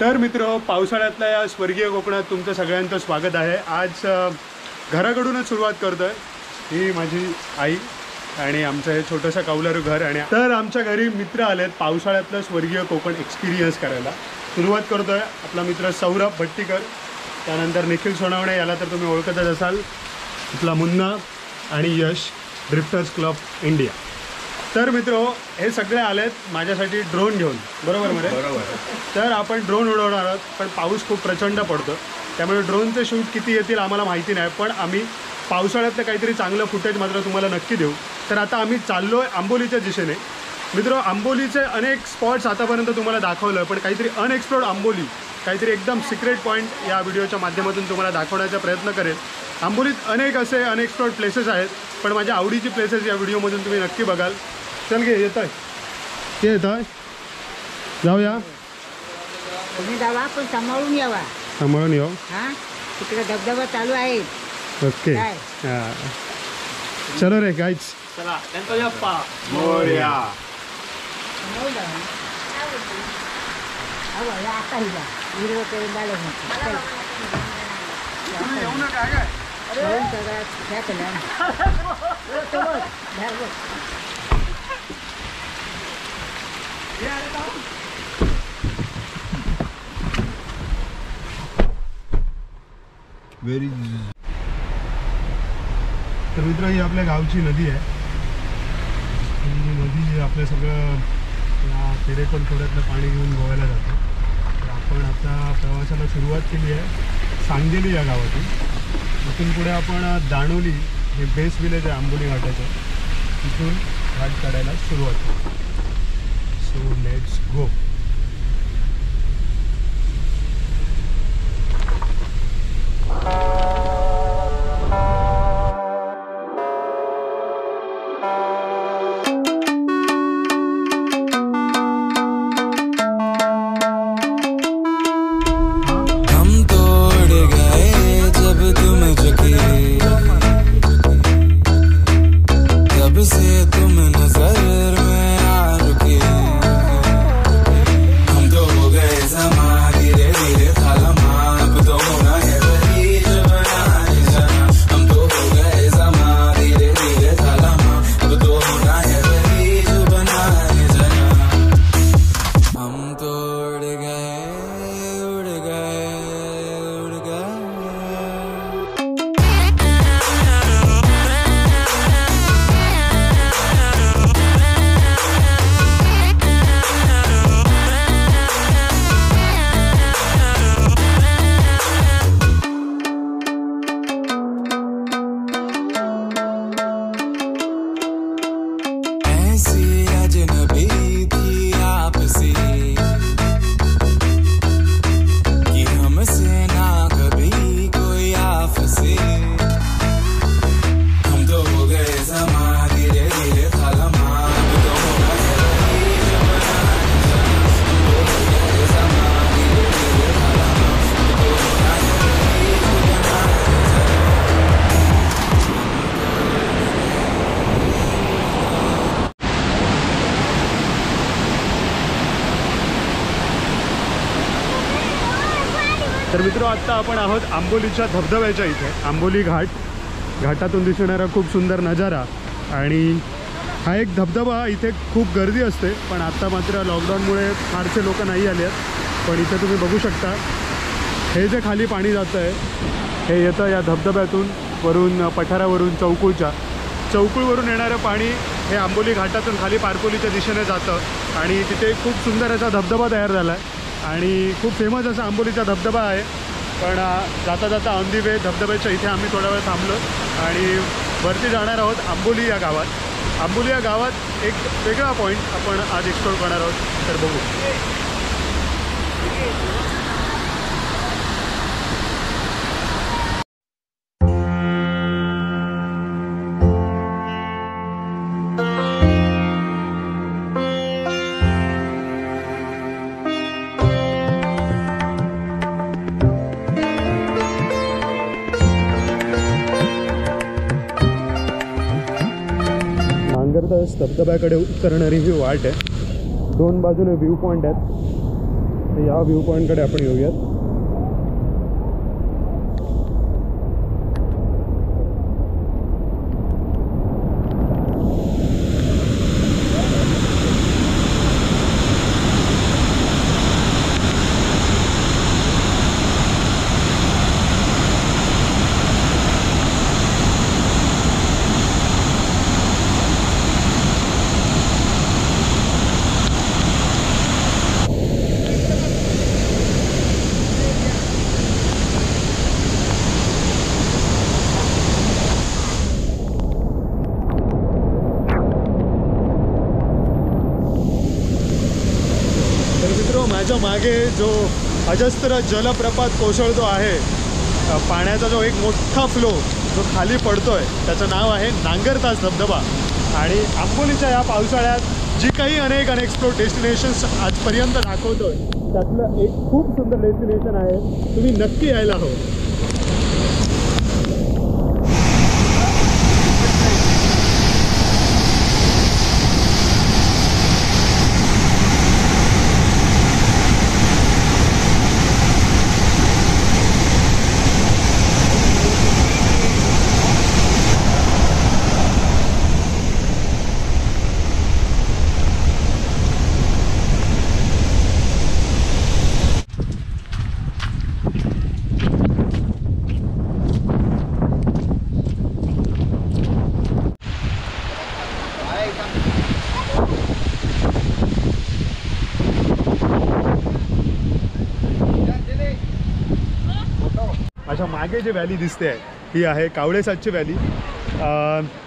तर मित्र, पावसाळ्यातल्या या स्वर्गीय कोकणात तुमचं सगळ्यांचं स्वागत आहे। आज घराकडूनच सुरुवात करतोय। ही माझी आई आणि आमचं हे छोटंसं कौलारू घर। आणि तर आमच्या घरी मित्र आलेत पावसाळ्यातलं स्वर्गीय कोकण एक्सपिरियन्स करायला। सुरुवात करतोय आपला मित्र सौरभ भट्टीकर, त्यानंतर निखिल सोनावणे, याला तर तुम्ही ओळखतच असाल, आपला मुन्ना आणि यश, ड्रिफ्टर्स क्लब इंडिया। तर मित्रो, हे सगळे आलेत माझ्यासाठी ड्रोन घेऊन, बरोबर मध्ये? बरोबर। तर आपण ड्रोन उडवणार आहोत, पण पाऊस खूप प्रचंड पडतो, त्यामुळे ड्रोनचे शूट किती येतील आम्हाला माहिती नाही, पण आम्ही पावसाळ्यातलं काहीतरी चांगलं फुटेज मात्र तुम्हाला नक्की देऊ। तर आता आम्ही चाललो आहे आंबोलीच्या दिशेने। मित्रो, आंबोलीचे अनेक स्पॉट्स आतापर्यंत तुम्हाला दाखवलं, पण काहीतरी अनएक्सप्लोर्ड आंबोली, काहीतरी एकदम सिक्रेट पॉईंट या व्हिडिओच्या माध्यमातून तुम्हाला दाखवण्याचा प्रयत्न करेल। आंबोलीत अनेक असे अनएक्सप्लोर्ड प्लेसेस आहेत, पण माझ्या आवडीची प्लेसेस या व्हिडिओमधून तुम्ही नक्की बघाल। चल घे, येत आहे ते, येत आहे, जाऊया। तुम्ही जावा, पण सांभाळून यावा। सांभाळून येऊ। हां, तिकडे धबधबा चालू आहे। ओके, हां, चलो रे गाईज, चला त्यांचा यप्पा मोरया। सांभाळून जावा। हवा या आता ही जा, हिरवं करून झालं मग येऊ नका काय घेऊन सगळं ह्या केल्या तो बघ बाहेर बघ। तर मित्र, ही आपल्या गावची नदी आहे। ही नदी आपलं सगळं या तेरेकोल खोऱ्यातलं पाणी घेऊन गोव्याला जातं। तर आपण आता प्रवासाला सुरुवात केली आहे सांगेली या गावातून। इथून पुढे आपण दाणोली, हे बेस विलेज आहे आंबोली घाटाचं, तिथून घाट काढायला सुरुवात करू। So let's go. तर मित्रो, आत्ता आपण आहोत आंबोलीच्या धबधब्याच्या इथे। आंबोली घाट, घाटातून दिसणारा खूप सुंदर नजारा। आणि हा एक धबधबा, इथे खूप गर्दी असते, पण आत्ता मात्र लॉकडाऊनमुळे फारसे लोक नाही आले आहेत। पण इथे तुम्ही बघू शकता, हे जे खाली पाणी जातं आहे, हे येतं या धबधब्यातून, वरून पठारावरून, चौकुळवरून येणारं पाणी हे आंबोली घाटातून खाली पारकोलीच्या दिशेने जातं। आणि तिथे खूप सुंदर असा धबधबा तयार झाला आहे आणि खूप फेमस असा आंबोलीचा धबधबा आहे। पण जाता जाता ऑन दी वे धबधब्याच्या इथे आम्ही थोडा वेळ थांबलो आणि वरती जाणार आहोत आंबोली या गावात। आंबोली या गावात एक वेगळा पॉईंट आपण आज एक्सप्लोर करणार आहोत, तर बघू। धबधब्याकडे उतरणारी ही वाट आहे। दोन बाजूने व्ह्यू पॉइंट आहेत तर या व्ह्यू पॉईंटकडे आपण येऊयात. माझ्या मागे जो अजस्त्र जलप्रपात कोसळतो आहे, पाण्याचा जो एक मोठा फ्लो जो खाली पडतोय, त्याचं नाव आहे नांगरतास धबधबा. आणि आंबोलीच्या या पावसाळ्यात जी काही अनेक अनएक्सप्लोर डेस्टिनेशन्स आजपर्यंत दाखवतोय, त्यातलं एक खूप सुंदर डेस्टिनेशन आहे. तुम्ही नक्की यायला हवं. अशा मागे जे व्हॅली दिसते आहे ही आहे कावळेसादची व्हॅली.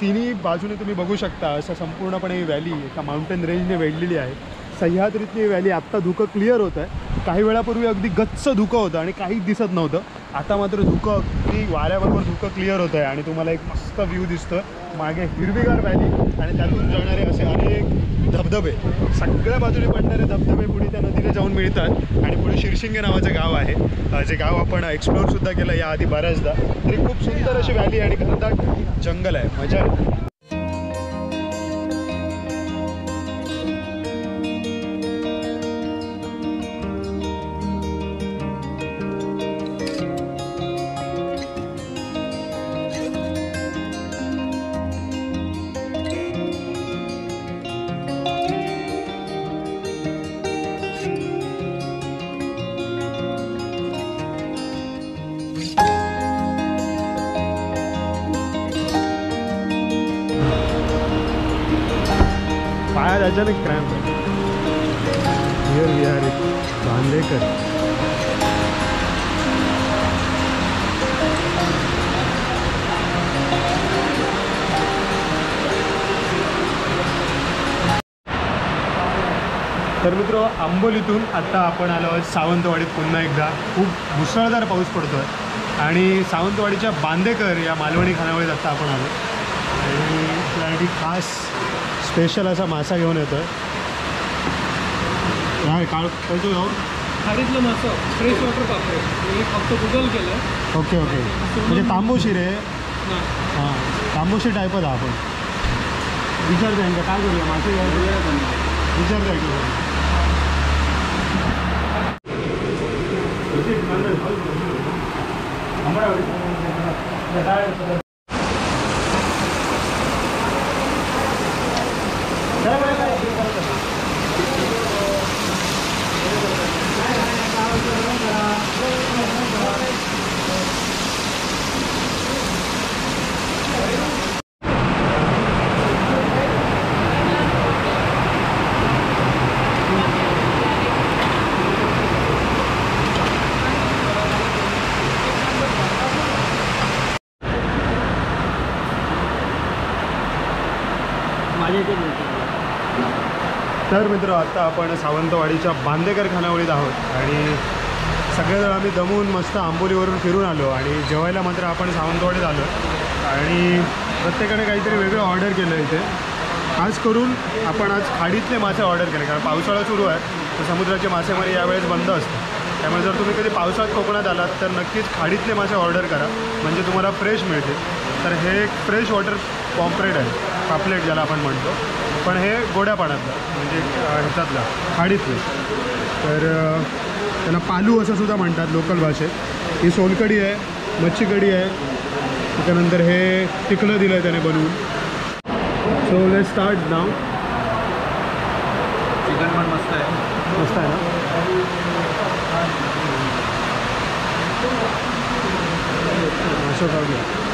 तिन्ही बाजूने तुम्ही बघू शकता असं संपूर्णपणे ही व्हॅली एका माउंटेन रेंजने वेढलेली आहे. सह्याद्रीतली ही व्हॅली आत्ता धुकं क्लिअर होतं आहे. काही वेळापूर्वी अगदी गच्च धुकं होतं आणि काहीच दिसत नव्हतं. आता मात्र धुकं अगदी वाऱ्याबरोबर धुकं क्लिअर होतं आहे आणि तुम्हाला एक मस्त व्ह्यू दिसतो. मागे हिरवीगार व्हॅली आणि त्यातून जाणारे असे अनेक धबधबे, सगळ्या बाजूने पडणारे धबधबे पुढे त्या नदीने जाऊन मिळतात. आणि पुढे शिरशिंगे नावाचं गाव आहे, जे गाव आपण एक्सप्लोअरसुद्धा केलं याआधी बऱ्याचदा. तरी खूप सुंदर अशी व्हॅली आणि घनदाट जंगल आहे, मजा आहे. पायात अचानक क्रॅम्प आहे. Here we are at Bandekar. तर मित्र, आंबोलीतून आत्ता आपण आलो आहोत सावंतवाडीत. पुन्हा एकदा खूप मुसळधार पाऊस पडतो आहे आणि सावंतवाडीच्या बांदेकर या मालवणी खानावळीत आत्ता आपण आलो आणि त्यासाठी खास स्पेशल असा मासा घेऊन येतो आहे. काय काळ कळतो जाऊन खाडीतलं मासं फ्रेश वॉटर पापड मी फक्त गुगल केलं. ओके ओके, म्हणजे तांबोशी रे. हां, तांबोशी टाईपच आपण विचारता येईल का काय करूया मासे विचारता येईल तर मित्र, आता आपण सावंतवाडीच्या बांदेकर खानावळीत आहोत आणि सगळेजण आम्ही दमून मस्त आंबोलीवरून फिरून आलो आणि जेवायला मात्र आपण सावंतवाडीत आलो आणि प्रत्येकाने काहीतरी वेगळं ऑर्डर केलं इथे. खास करून आपण आज खाडीतले मासे ऑर्डर केले, कारण पावसाळा सुरू आहे तर समुद्राचे मासेमारी यावेळेस बंद असते. त्यामुळे जर तुम्ही कधी पावसाळ्यात कोकणात आलात तर नक्कीच खाडीतले मासे ऑर्डर करा, म्हणजे तुम्हाला फ्रेश मिळतील. तर हे एक फ्रेश वॉटर पॉम्प्रेट आहे, पापलेट ज्याला आपण म्हणतो, पण हे गोड्या पाण्यातलं म्हणजे ह्याच्यातलं खाडीतलं. तर त्याला पालू असं सुद्धा म्हणतात लोकल भाषेत. ही सोलकढी आहे, मच्छी कढी आहे, त्याच्यानंतर हे तिखलं दिलं आहे त्याने बनवून. So let's start now. Chicken पण मस्त आहे. मस्त आहे ना. असं खाऊया.